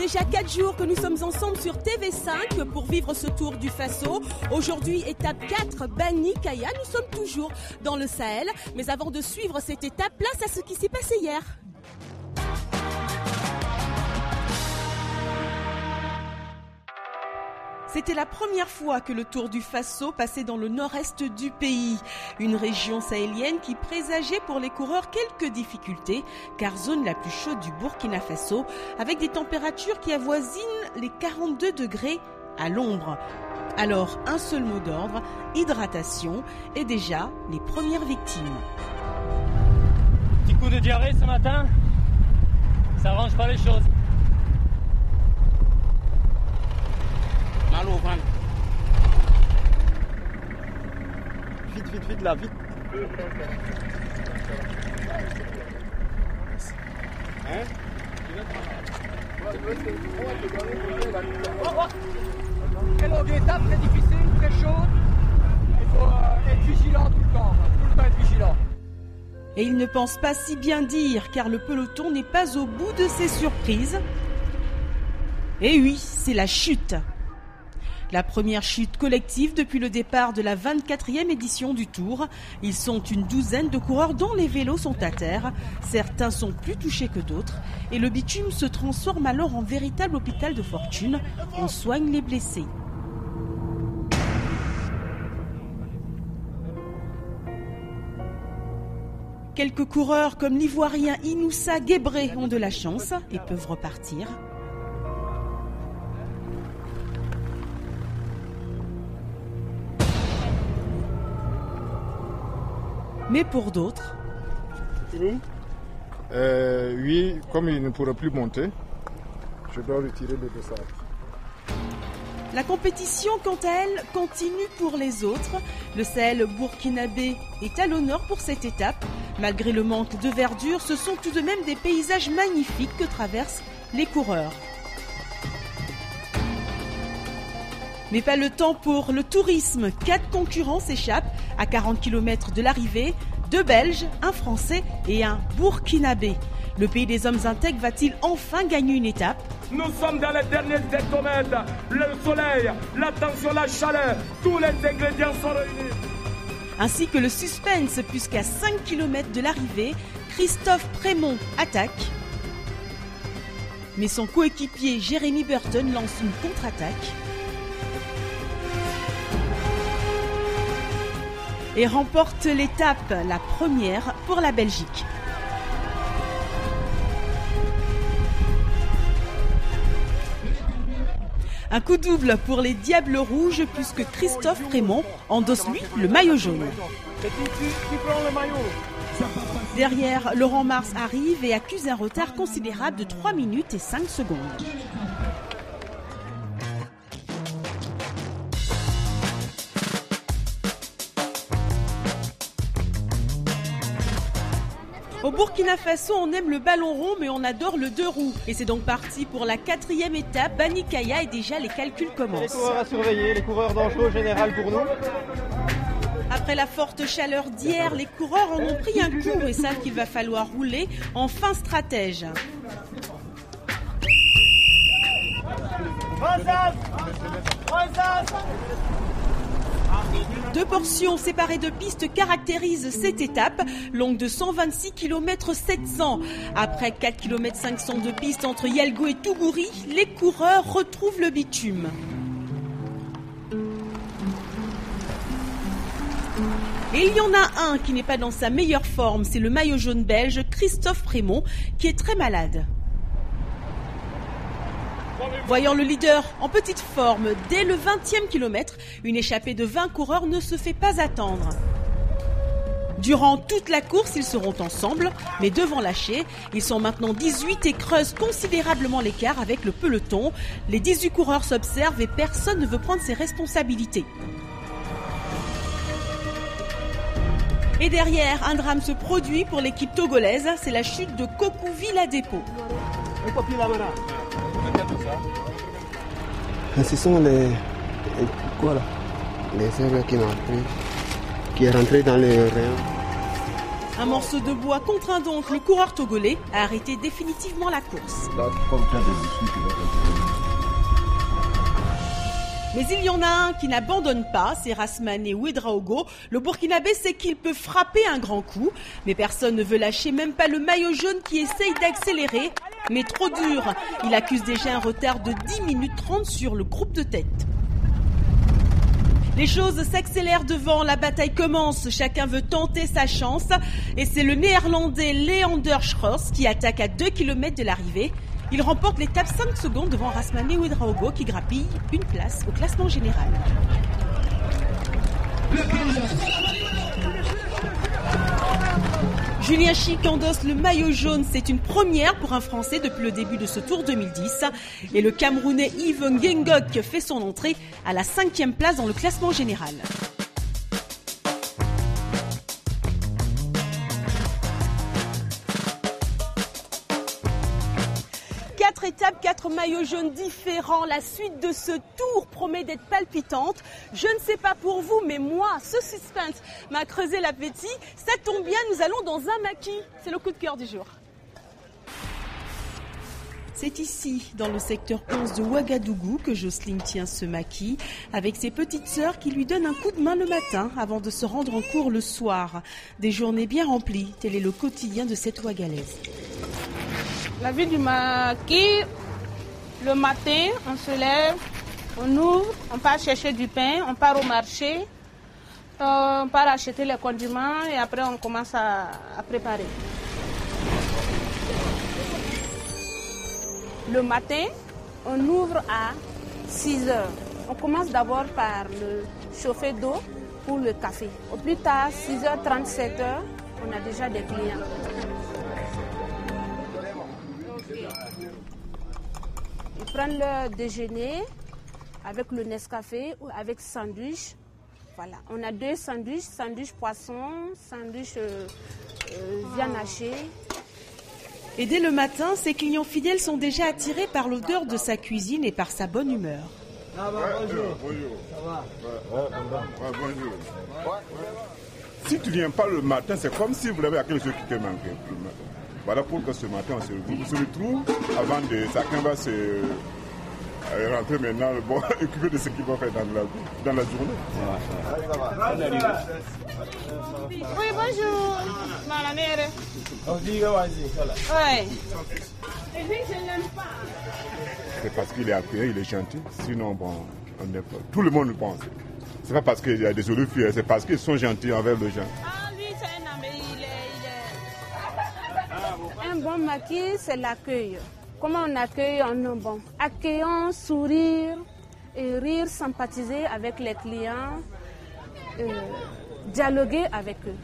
Déjà 4 jours que nous sommes ensemble sur TV5 pour vivre ce Tour du Faso. Aujourd'hui, étape 4, Bani Kaya. Nous sommes toujours dans le Sahel. Mais avant de suivre cette étape, place à ce qui s'est passé hier. C'était la première fois que le Tour du Faso passait dans le nord-est du pays. Une région sahélienne qui présageait pour les coureurs quelques difficultés, car zone la plus chaude du Burkina Faso, avec des températures qui avoisinent les 42 degrés à l'ombre. Alors, un seul mot d'ordre, hydratation, et déjà les premières victimes. Petit coup de diarrhée ce matin, ça arrange pas les choses. Mal au ventre. Vite là, vite. Hein? Quelle longue étape, très difficile, très chaude. Il faut être vigilant tout le temps être vigilant. Et il ne pense pas si bien dire, car le peloton n'est pas au bout de ses surprises. Et oui, c'est la chute. La première chute collective depuis le départ de la 24e édition du Tour. Ils sont une douzaine de coureurs dont les vélos sont à terre. Certains sont plus touchés que d'autres. Et le bitume se transforme alors en véritable hôpital de fortune. On soigne les blessés. Quelques coureurs comme l'Ivoirien Inoussa Guébré ont de la chance et peuvent repartir. Mais pour d'autres... Oui, comme il ne pourra plus monter, je dois retirer le dessert. La compétition, quant à elle, continue pour les autres. Le Sahel burkinabé est à l'honneur pour cette étape. Malgré le manque de verdure, ce sont tout de même des paysages magnifiques que traversent les coureurs. Mais pas le temps pour le tourisme. 4 concurrents s'échappent à 40 km de l'arrivée. 2 Belges, un Français et un Burkinabé. Le pays des hommes intègres va-t-il enfin gagner une étape? Nous sommes dans les derniers hectomètres. Le soleil, la tension, la chaleur, tous les ingrédients sont réunis. Ainsi que le suspense, puisqu'à 5 km de l'arrivée, Christophe Prémont attaque. Mais son coéquipier Jérémy Burton lance une contre-attaque. Et remporte l'étape, la première pour la Belgique. Un coup double pour les Diables Rouges puisque Christophe Prémont endosse lui le maillot jaune. Derrière, Laurent Mars arrive et accuse un retard considérable de 3 minutes et 5 secondes. Au Burkina Faso, on aime le ballon rond, mais on adore le 2 roues. Et c'est donc parti pour la 4e étape. Bani Kaya et déjà les calculs commencent. Les coureurs à surveiller, les coureurs dangereux au général pour nous. Après la forte chaleur d'hier, les coureurs en ont pris un coup et savent qu'il va falloir rouler en fin stratège. Deux portions séparées de pistes caractérisent cette étape, longue de 126 km 700. Après 4 km 500 de piste entre Yalgo et Tougouri, les coureurs retrouvent le bitume. Et il y en a un qui n'est pas dans sa meilleure forme, c'est le maillot jaune belge Christophe Prémont qui est très malade. Voyant le leader en petite forme, dès le 20e kilomètre, une échappée de 20 coureurs ne se fait pas attendre. Durant toute la course, ils seront ensemble, mais devant lâcher, ils sont maintenant 18 et creusent considérablement l'écart avec le peloton. Les 18 coureurs s'observent et personne ne veut prendre ses responsabilités. Et derrière, un drame se produit pour l'équipe togolaise, c'est la chute de Kokou Villadepo. Ce sont les herbes qui est rentré dans les rayons. Un morceau de bois contraint donc le coureur togolais à arrêter définitivement la course. Mais il y en a un qui n'abandonne pas, c'est Rasmane Ouedraogo. Le Burkinabé sait qu'il peut frapper un grand coup, mais personne ne veut lâcher, même pas le maillot jaune qui essaye d'accélérer. Mais trop dur, il accuse déjà un retard de 10 minutes 30 sur le groupe de tête. Les choses s'accélèrent devant, la bataille commence, chacun veut tenter sa chance. Et c'est le néerlandais Leander Schroers qui attaque à 2 km de l'arrivée. Il remporte l'étape 5 secondes devant Rasmane Ouedraogo qui grappille une place au classement général. Julien Chic endosse le maillot jaune, c'est une première pour un Français depuis le début de ce Tour 2010. Et le Camerounais Yves Ngengok fait son entrée à la 5e place dans le classement général. 4 étapes, 4 maillots jaunes différents. La suite de ce tour promet d'être palpitante. Je ne sais pas pour vous, mais moi, ce suspense m'a creusé l'appétit. Ça tombe bien, nous allons dans un maquis. C'est le coup de cœur du jour. C'est ici, dans le secteur 11 de Ouagadougou, que Jocelyne tient ce maquis, avec ses petites sœurs qui lui donnent un coup de main le matin avant de se rendre en cours le soir. Des journées bien remplies, tel est le quotidien de cette Ouagalaise. La vie du maquis, le matin, on se lève, on ouvre, on part chercher du pain, on part au marché, on part acheter les condiments et après on commence à préparer. Le matin, on ouvre à 6 heures. On commence d'abord par le chauffer d'eau pour le café. Au plus tard, 6h30, 7h, on a déjà des clients. Ils prennent leur déjeuner avec le Nescafé ou avec sandwich. Voilà, on a 2 sandwichs, sandwich poisson, sandwich viande hachée. Et dès le matin, ses clients fidèles sont déjà attirés par l'odeur de sa cuisine et par sa bonne humeur. Bonjour. Ça va? Bonjour. Si tu ne viens pas le matin, c'est comme si vous avez quelque chose qui te manquait. Voilà pourquoi ce matin, on se retrouve avant de... Chacun va se rentrer maintenant, bon, occuper de ce qu'il va faire dans la journée. Oui, bonjour. C'est parce qu'il est accueillant, il est gentil. Sinon, bon, tout le monde le pense. C'est pas parce qu'il y a des oliviers, c'est parce qu'ils sont gentils envers les gens. Ah, lui, c'est un ami, Un bon maquis, c'est l'accueil. Comment on accueille un homme bon? Accueillant, sourire, et rire, sympathiser avec les clients, dialoguer avec eux.